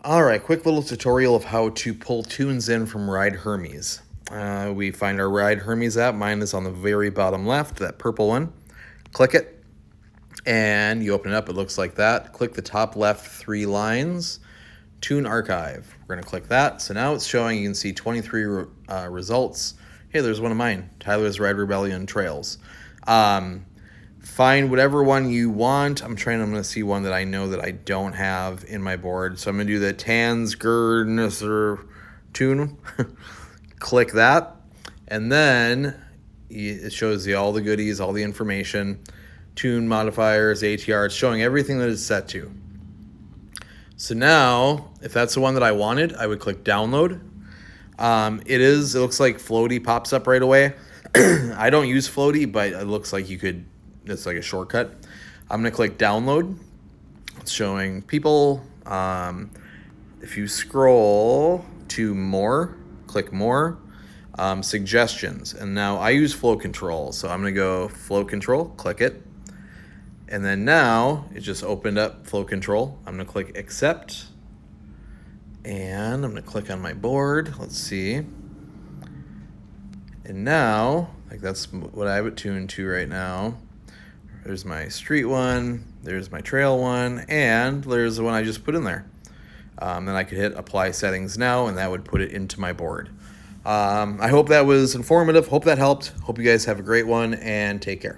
All right, quick little tutorial of how to pull tunes in from Ride Hermes. We find our Ride Hermes app. Mine is on the very bottom left, that purple one. Click it, and you open it up. It looks like that. Click the top left 3 lines, Tune Archive. We're going to click that. So now it's showing, you can see 23 results. Hey, there's one of mine, Tyler's Ride Rebellion Trails. Find whatever one you want. I'm going to see one that I know that I don't have in my board. So I'm going to do the Tansgurnisser tune. Click that. And then it shows you all the goodies, all the information, tune modifiers, ATR. It's showing everything that it's set to. So now, if that's the one that I wanted, I would click download. It looks like floaty pops up right away. I don't use floaty, but it looks like you could. It's like a shortcut. I'm going to click download. It's showing people. If you scroll to more, click more, suggestions. And now I use flow control. So I'm going to go flow control, click it. And then now it just opened up flow control. I'm going to click accept. And I'm going to click on my board. Let's see. And now, like that's what I have it tuned to right now. There's my street one, there's my trail one, and there's the one I just put in there. Then I could hit apply settings now, and that would put it into my board. I hope that was informative. Hope that helped. Hope you guys have a great one, and take care.